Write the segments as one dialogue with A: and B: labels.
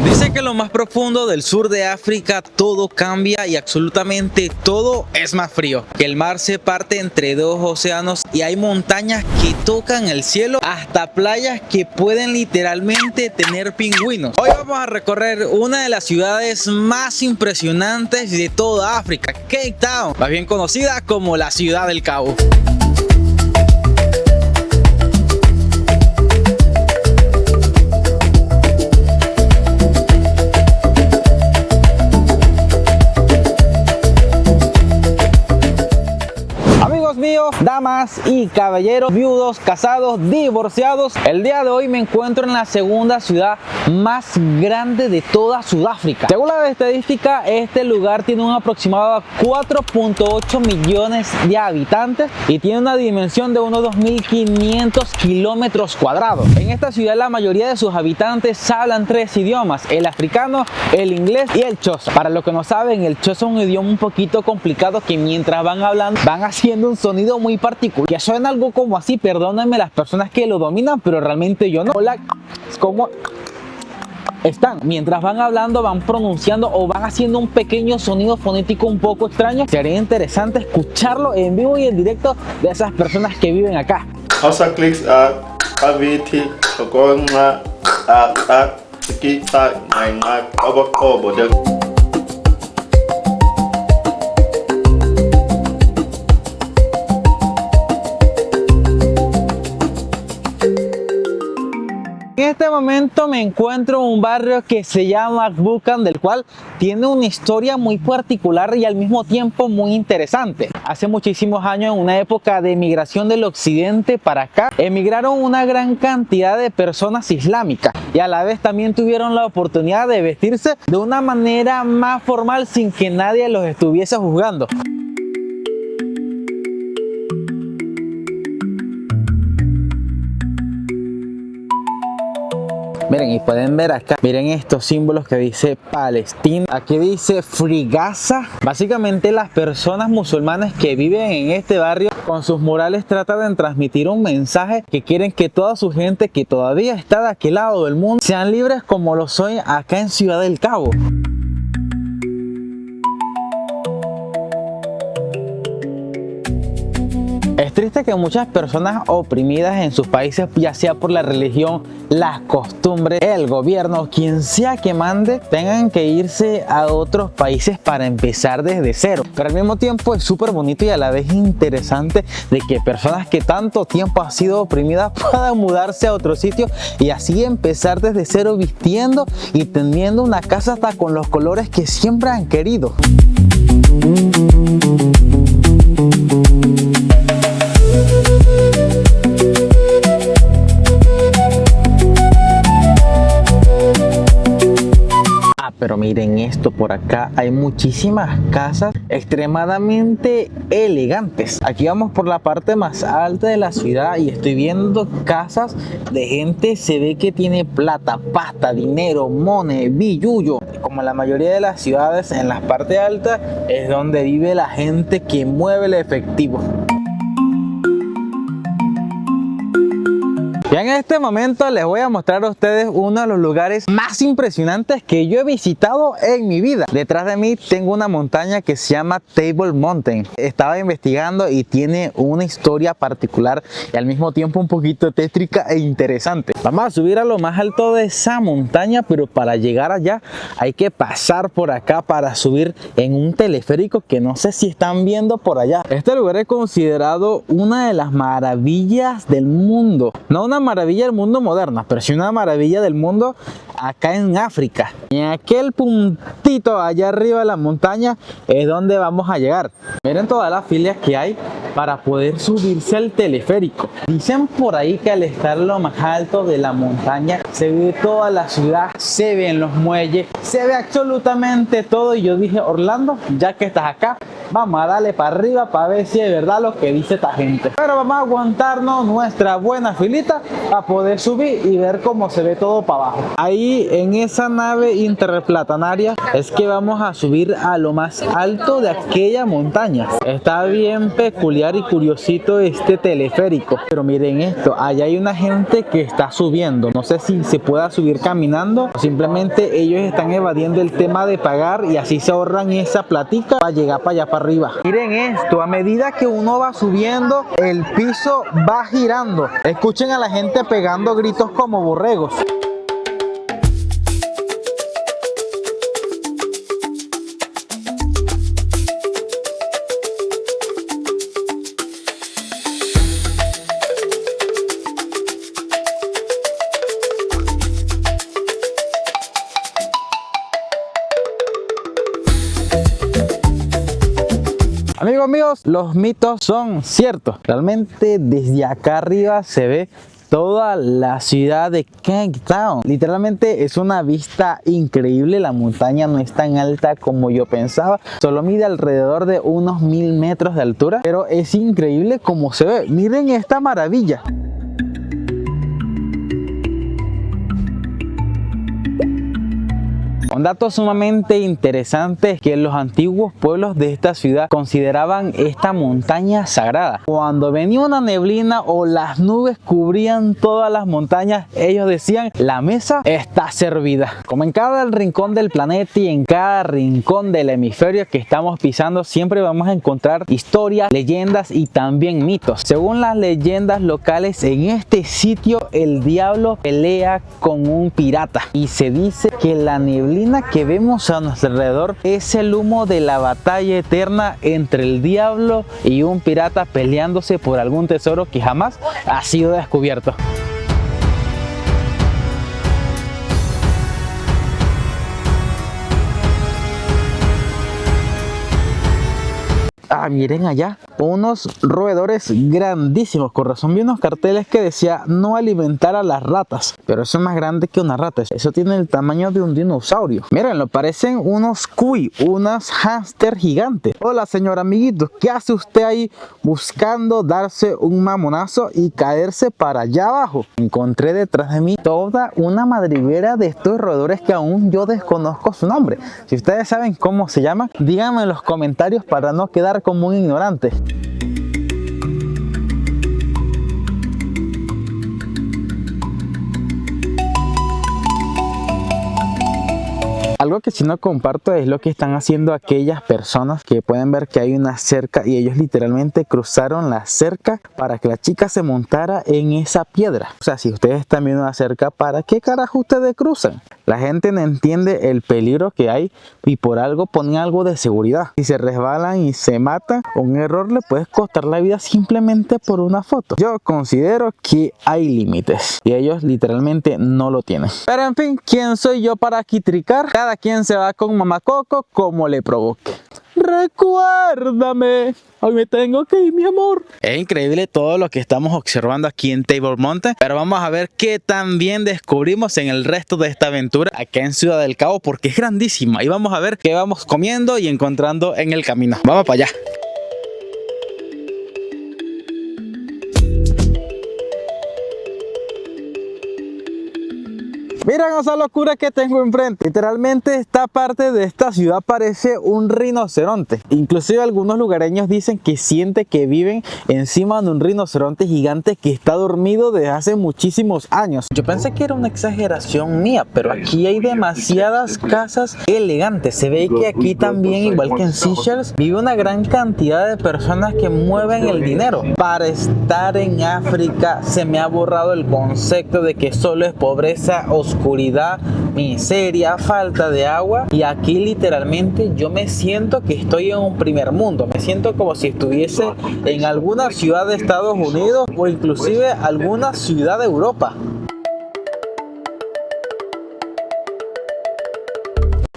A: Dice que en lo más profundo del sur de África todo cambia y absolutamente todo es más frío. Que el mar se parte entre dos océanos y hay montañas que tocan el cielo, hasta playas que pueden literalmente tener pingüinos. Hoy vamos a recorrer una de las ciudades más impresionantes de toda África, Cape Town, más bien conocida como la Ciudad del Cabo. Míos, damas y caballeros, viudos, casados, divorciados, el día de hoy me encuentro en la segunda ciudad más grande de toda Sudáfrica. Según la estadística, este lugar tiene un aproximado de 4.8 millones de habitantes y tiene una dimensión de unos 2.500 kilómetros cuadrados. En esta ciudad la mayoría de sus habitantes hablan tres idiomas: el africano, el inglés y el xhosa. Para los que no saben, el xhosa es un idioma un poquito complicado que mientras van hablando van haciendo un sonido muy particular que suena algo como así. Perdónenme las personas que lo dominan, pero realmente yo no. Hola, ¿cómo están? Mientras van hablando van pronunciando o van haciendo un pequeño sonido fonético un poco extraño. Sería interesante escucharlo en vivo y en directo de esas personas que viven acá. En este momento me encuentro en un barrio que se llama Buchan, del cual tiene una historia muy particular y al mismo tiempo muy interesante. Hace muchísimos años, en una época de migración del occidente para acá, emigraron una gran cantidad de personas islámicas y a la vez también tuvieron la oportunidad de vestirse de una manera más formal sin que nadie los estuviese juzgando. Miren, y pueden ver acá, miren estos símbolos que dice Palestina, aquí dice Free Gaza. Básicamente las personas musulmanas que viven en este barrio con sus murales tratan de transmitir un mensaje que quieren que toda su gente que todavía está de aquel lado del mundo sean libres como lo soy acá en Ciudad del Cabo. Es triste que muchas personas oprimidas en sus países, ya sea por la religión, las costumbres, el gobierno, quien sea que mande, tengan que irse a otros países para empezar desde cero. Pero al mismo tiempo es súper bonito y a la vez interesante de que personas que tanto tiempo han sido oprimidas puedan mudarse a otro sitio y así empezar desde cero, vistiendo y teniendo una casa hasta con los colores que siempre han querido. Pero miren esto, por acá hay muchísimas casas extremadamente elegantes. Aquí vamos por la parte más alta de la ciudad y estoy viendo casas de gente, se ve que tiene plata, pasta, dinero, money, billuyo. Como en la mayoría de las ciudades, en las partes altas es donde vive la gente que mueve el efectivo. Y en este momento les voy a mostrar a ustedes uno de los lugares más impresionantes que yo he visitado en mi vida. Detrás de mí tengo una montaña que se llama Table Mountain. Estaba investigando y tiene una historia particular y al mismo tiempo un poquito tétrica e interesante. Vamos a subir a lo más alto de esa montaña, pero para llegar allá hay que pasar por acá para subir en un teleférico que no sé si están viendo por allá. Este lugar es considerado una de las maravillas del mundo. No una maravilla del mundo moderna, pero sí una maravilla del mundo acá en África. Y en aquel puntito allá arriba de la montaña es donde vamos a llegar. Miren todas las filas que hay para poder subirse al teleférico. Dicen por ahí que al estar lo más alto de la montaña se ve toda la ciudad, se ven los muelles, se ve absolutamente todo. Y yo dije, Orlando, ya que estás acá, vamos a darle para arriba para ver si es verdad lo que dice esta gente. Pero vamos a aguantarnos nuestra buena filita para poder subir y ver cómo se ve todo para abajo. Ahí en esa nave interplanetaria es que vamos a subir a lo más alto de aquella montaña. Está bien peculiar y curiosito este teleférico. Pero miren esto, allá hay una gente que está subiendo. No sé si se pueda subir caminando o simplemente ellos están evadiendo el tema de pagar y así se ahorran esa platica para llegar para allá para arriba. Miren esto, a medida que uno va subiendo, el piso va girando. Escuchen a la gente pegando gritos como borregos. Amigos míos, los mitos son ciertos. Realmente desde acá arriba se ve toda la ciudad de Cape Town. Literalmente es una vista increíble. La montaña no es tan alta como yo pensaba. Solo mide alrededor de unos 1000 metros de altura. Pero es increíble como se ve. Miren esta maravilla. Un dato sumamente interesante es que los antiguos pueblos de esta ciudad consideraban esta montaña sagrada. Cuando venía una neblina o las nubes cubrían todas las montañas, ellos decían: la mesa está servida. Como en cada rincón del planeta y en cada rincón del hemisferio que estamos pisando, siempre vamos a encontrar historias, leyendas y también mitos. Según las leyendas locales, en este sitio el diablo pelea con un pirata y se dice que la neblina que vemos a nuestro alrededor es el humo de la batalla eterna entre el diablo y un pirata peleándose por algún tesoro que jamás ha sido descubierto. Ah, miren allá, unos roedores grandísimos. Con razón vi unos carteles que decía no alimentar a las ratas, pero eso es más grande que una rata. Eso tiene el tamaño de un dinosaurio. Mírenlo, parecen unos cuy, unas hámster gigantes. Hola señor amiguito, ¿qué hace usted ahí buscando darse un mamonazo y caerse para allá abajo? Encontré detrás de mí toda una madriguera de estos roedores que aún yo desconozco su nombre. Si ustedes saben cómo se llaman, díganme en los comentarios para no quedar como un ignorante. Algo que sí no comparto es lo que están haciendo aquellas personas que pueden ver que hay una cerca y ellos literalmente cruzaron la cerca para que la chica se montara en esa piedra. O sea, si ustedes están viendo una cerca, ¿para qué carajo ustedes cruzan? La gente no entiende el peligro que hay y por algo ponen algo de seguridad. Si se resbalan y se matan, un error le puede costar la vida simplemente por una foto. Yo considero que hay límites y ellos literalmente no lo tienen. Pero en fin, ¿quién soy yo para quitricar? Cada quien se va con mamá Coco como le provoque. Recuérdame, hoy me tengo que ir, mi amor. Es increíble todo lo que estamos observando aquí en Table Mountain, pero vamos a ver qué tan bien descubrimos en el resto de esta aventura acá en Ciudad del Cabo, porque es grandísima y vamos a ver qué vamos comiendo y encontrando en el camino. Vamos para allá. Miren esa locura que tengo enfrente. Literalmente esta parte de esta ciudad parece un rinoceronte. Inclusive algunos lugareños dicen que sienten que viven encima de un rinoceronte gigante que está dormido desde hace muchísimos años. Yo pensé que era una exageración mía, pero aquí hay demasiadas casas elegantes. Se ve que aquí también, igual que en Seychelles, vive una gran cantidad de personas que mueven el dinero. Para estar en África se me ha borrado el concepto de que solo es pobreza, oscuridad, miseria, falta de agua, y aquí literalmente yo me siento que estoy en un primer mundo. Me siento como si estuviese en alguna ciudad de Estados Unidos o inclusive alguna ciudad de Europa.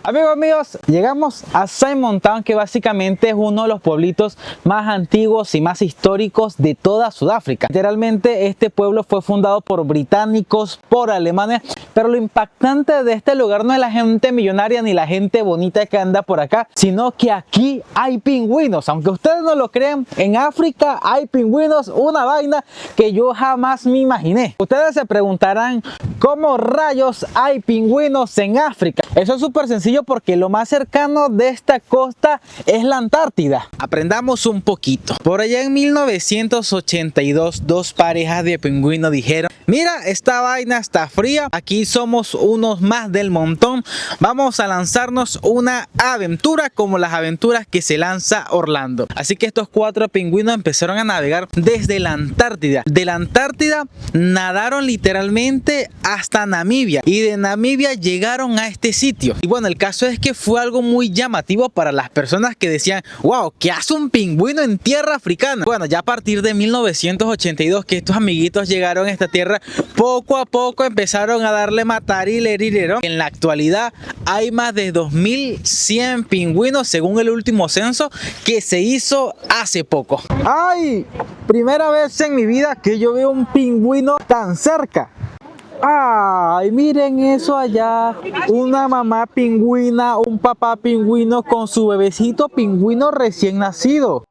A: Amigos míos, llegamos a Simon Town, que básicamente es uno de los pueblitos más antiguos y más históricos de toda Sudáfrica. Literalmente este pueblo fue fundado por británicos, por alemanes, Pero lo impactante de este lugar no es la gente millonaria ni la gente bonita que anda por acá, sino que aquí hay pingüinos. Aunque ustedes no lo crean, en África hay pingüinos, una vaina que yo jamás me imaginé. Ustedes se preguntarán, ¿cómo rayos hay pingüinos en África? Eso es súper sencillo porque lo más cercano de esta costa es la Antártida. Aprendamos un poquito. Por allá en 1982, dos parejas de pingüinos dijeron: mira, esta vaina está fría, aquí somos unos más del montón, vamos a lanzarnos una aventura como las aventuras que se lanza Orlando. Así que estos cuatro pingüinos empezaron a navegar desde la Antártida. De la Antártida nadaron literalmente hasta Namibia y de Namibia llegaron a este sitio. Y bueno, el caso es que fue algo muy llamativo para las personas que decían: wow, ¿qué hace un pingüino en tierra africana? Bueno, ya a partir de 1982 que estos amiguitos llegaron a esta tierra, poco a poco empezaron a darle matar y lerirero. En la actualidad hay más de 2100 pingüinos según el último censo que se hizo hace poco. ¡Ay! Primera vez en mi vida que yo veo un pingüino tan cerca. ¡Ay! Miren eso allá. Una mamá pingüina, un papá pingüino con su bebecito pingüino recién nacido.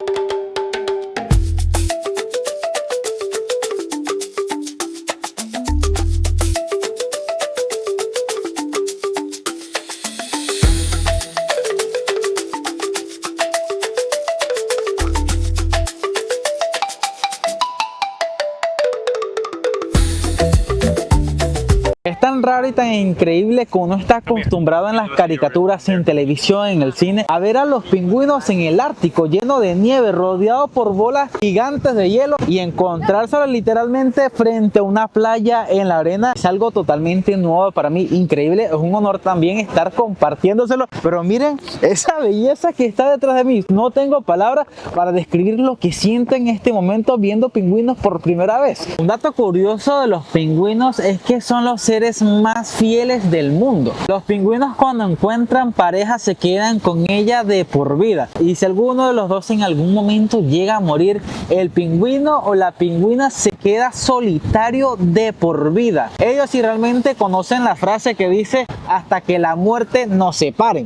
A: Es tan raro y tan increíble que uno está acostumbrado en las caricaturas, en televisión, en el cine, a ver a los pingüinos en el Ártico lleno de nieve, rodeado por bolas gigantes de hielo, y encontrárselo literalmente frente a una playa en la arena es algo totalmente nuevo para mí, increíble. Es un honor también estar compartiéndoselo. Pero miren esa belleza que está detrás de mí. No tengo palabras para describir lo que siento en este momento viendo pingüinos por primera vez. Un dato curioso de los pingüinos es que son los seres más fieles del mundo. Los pingüinos cuando encuentran pareja se quedan con ella de por vida, y si alguno de los dos en algún momento llega a morir, el pingüino o la pingüina se queda solitario de por vida. Ellos sí realmente conocen la frase que dice: hasta que la muerte nos separe.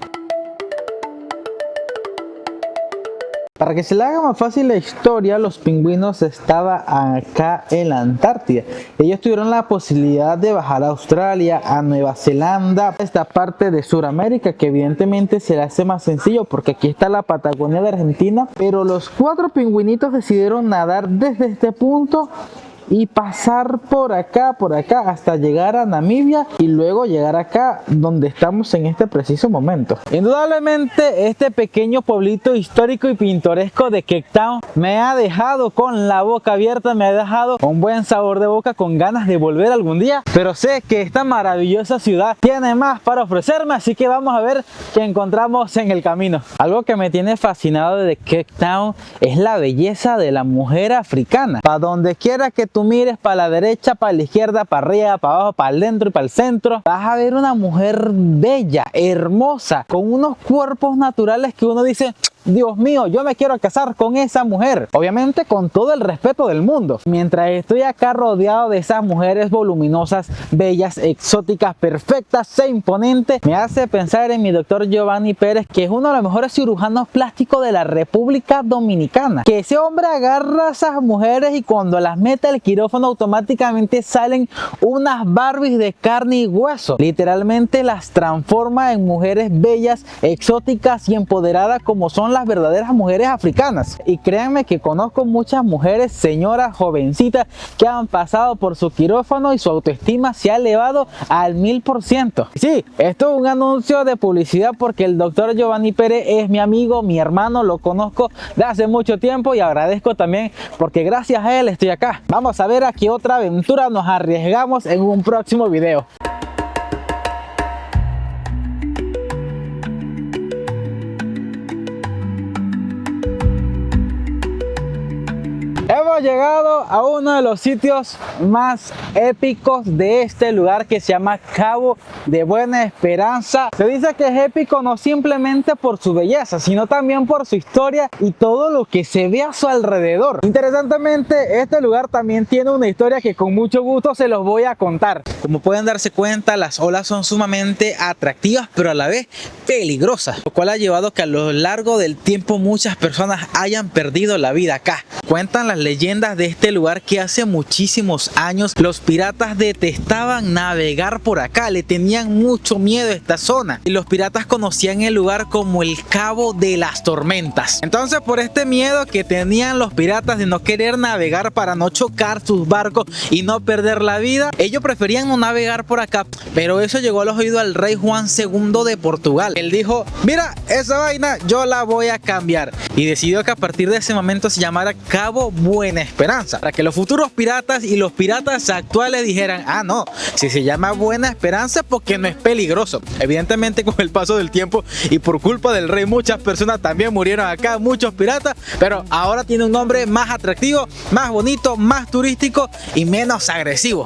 A: Para que se le haga más fácil la historia, los pingüinos estaban acá en la Antártida. Ellos tuvieron la posibilidad de bajar a Australia, a Nueva Zelanda, esta parte de Sudamérica, que evidentemente se le hace más sencillo porque aquí está la Patagonia de Argentina. Pero los cuatro pingüinitos decidieron nadar desde este punto y pasar por acá hasta llegar a Namibia y luego llegar acá donde estamos en este preciso momento. Indudablemente este pequeño pueblito histórico y pintoresco de Cape Town me ha dejado con la boca abierta, me ha dejado un buen sabor de boca, con ganas de volver algún día, pero sé que esta maravillosa ciudad tiene más para ofrecerme, así que vamos a ver qué encontramos en el camino. Algo que me tiene fascinado de Cape Town es la belleza de la mujer africana. Para donde quiera que tú mires, para la derecha, para la izquierda, para arriba, para abajo, para el dentro y para el centro, vas a ver una mujer bella, hermosa, con unos cuerpos naturales que uno dice: Dios mío, yo me quiero casar con esa mujer. Obviamente con todo el respeto del mundo. Mientras estoy acá rodeado de esas mujeres voluminosas, bellas, exóticas, perfectas e imponentes, me hace pensar en mi doctor Giovanni Pérez, que es uno de los mejores cirujanos plásticos de la República Dominicana. Que ese hombre agarra a esas mujeres y cuando las mete al quirófano automáticamente salen unas Barbies de carne y hueso. Literalmente las transforma en mujeres bellas, exóticas y empoderadas como son las verdaderas mujeres africanas. Y créanme que conozco muchas mujeres, señoras, jovencitas, que han pasado por su quirófano y su autoestima se ha elevado al 1000%. Sí, esto es un anuncio de publicidad porque el doctor Giovanni Pérez es mi amigo, mi hermano, lo conozco de hace mucho tiempo y agradezco también porque gracias a él estoy acá. Vamos a ver a qué otra aventura nos arriesgamos en un próximo video. hemos llegado a uno de los sitios más épicos de este lugar, que se llama Cabo de Buena Esperanza. Se dice que es épico no simplemente por su belleza, sino también por su historia y todo lo que se ve a su alrededor. Interesantemente, este lugar también tiene una historia que con mucho gusto se los voy a contar. Como pueden darse cuenta, las olas son sumamente atractivas, pero a la vez peligrosas, lo cual ha llevado a que a lo largo del tiempo muchas personas hayan perdido la vida acá. Cuentan las leyendas de este lugar que hace muchísimos años los piratas detestaban navegar por acá, le tenían mucho miedo a esta zona y los piratas conocían el lugar como el Cabo de las Tormentas. Entonces, por este miedo que tenían los piratas de no querer navegar para no chocar sus barcos y no perder la vida, ellos preferían no navegar por acá, pero eso llegó a los oídos al rey Juan II de Portugal. Él dijo: mira, esa vaina yo la voy a cambiar, y decidió que a partir de ese momento se llamara Cabo Buena Esperanza, para que los futuros piratas y los piratas actuales dijeran: ah, no, si se llama Buena Esperanza porque no es peligroso. Evidentemente, con el paso del tiempo y por culpa del rey, muchas personas también murieron acá, muchos piratas, pero ahora tiene un nombre más atractivo, más bonito, más turístico y menos agresivo.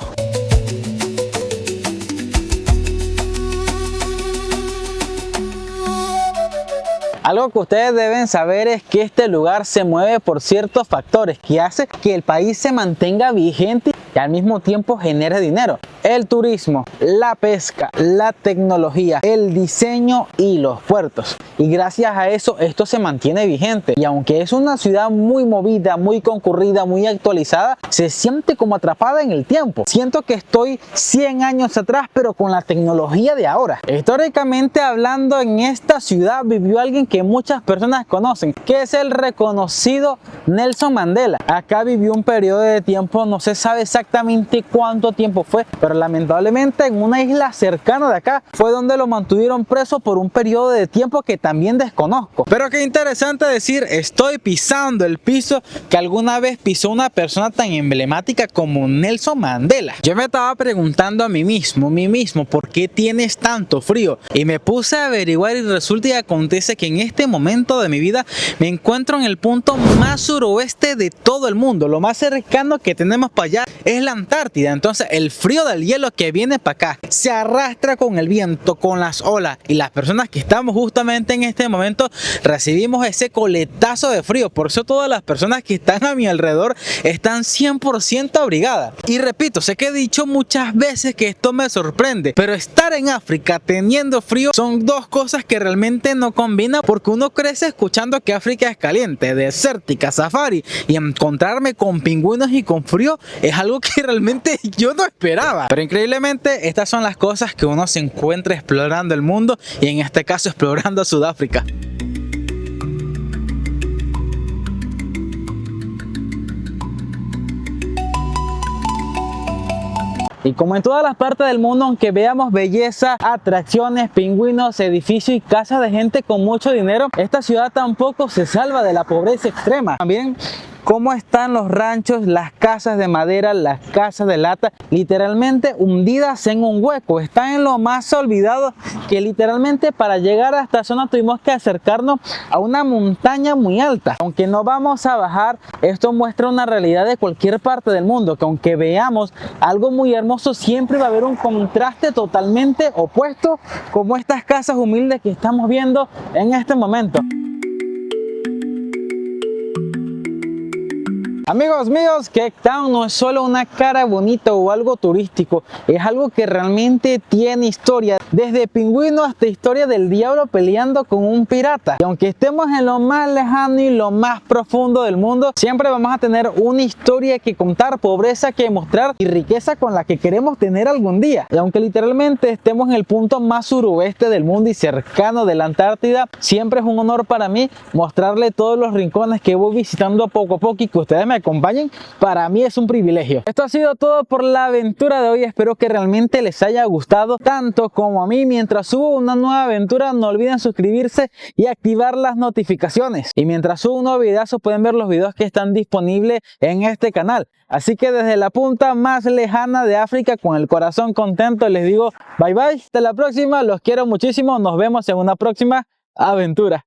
A: Algo que ustedes deben saber es que este lugar se mueve por ciertos factores que hacen que el país se mantenga vigente y al mismo tiempo genere dinero. El turismo, la pesca, la tecnología, el diseño y los puertos. Y gracias a eso esto se mantiene vigente. Y aunque es una ciudad muy movida, muy concurrida, muy actualizada, se siente como atrapada en el tiempo. Siento que estoy 100 años atrás, pero con la tecnología de ahora. Históricamente hablando, en esta ciudad vivió alguien que muchas personas conocen, que es el reconocido Nelson Mandela. Acá vivió un periodo de tiempo, no se sabe exactamente cuánto tiempo fue, pero lamentablemente en una isla cercana de acá fue donde lo mantuvieron preso por un periodo de tiempo que también desconozco. Pero qué interesante decir, estoy pisando el piso que alguna vez pisó una persona tan emblemática como Nelson Mandela. Yo me estaba preguntando a mí mismo, ¿por qué tienes tanto frío? Y me puse a averiguar y resulta y acontece que en este momento de mi vida me encuentro en el punto más suroeste de todo el mundo. Lo más cercano que tenemos para allá es la Antártida. Entonces el frío del hielo que viene para acá se arrastra con el viento, con las olas, y las personas que estamos justamente en este momento recibimos ese coletazo de frío. Por eso todas las personas que están a mi alrededor están 100% abrigadas. Y repito, sé que he dicho muchas veces que esto me sorprende, pero estar en África teniendo frío son dos cosas que realmente no combinan, porque uno crece escuchando que África es caliente, desértica, safari, y encontrarme con pingüinos y con frío es algo que realmente yo no esperaba. Pero increíblemente estas son las cosas que uno se encuentra explorando el mundo, y en este caso explorando Sudáfrica. Y como en todas las partes del mundo, aunque veamos belleza, atracciones, pingüinos, edificios y casas de gente con mucho dinero, esta ciudad tampoco se salva de la pobreza extrema. También cómo están los ranchos, las casas de madera, las casas de lata, literalmente hundidas en un hueco. Están en lo más olvidado, que literalmente para llegar a esta zona tuvimos que acercarnos a una montaña muy alta. Aunque no vamos a bajar, esto muestra una realidad de cualquier parte del mundo, que aunque veamos algo muy hermoso, siempre va a haber un contraste totalmente opuesto, como estas casas humildes que estamos viendo en este momento. Amigos míos, Cape Town no es solo una cara bonita o algo turístico, es algo que realmente tiene historia, desde pingüino hasta historia del diablo peleando con un pirata. Y aunque estemos en lo más lejano y lo más profundo del mundo, siempre vamos a tener una historia que contar, pobreza que mostrar y riqueza con la que queremos tener algún día. Y aunque literalmente estemos en el punto más suroeste del mundo y cercano de la Antártida, siempre es un honor para mí mostrarle todos los rincones que voy visitando poco a poco y que ustedes me acompañen. Para mí es un privilegio. Esto ha sido todo por la aventura de hoy. Espero que realmente les haya gustado tanto como a mí. Mientras subo una nueva aventura, no olviden suscribirse y activar las notificaciones. Y mientras subo un nuevo videazo, pueden ver los videos que están disponibles en este canal. Así que desde la punta más lejana de África, con el corazón contento, les digo bye bye. Hasta la próxima. Los quiero muchísimo. Nos vemos en una próxima aventura.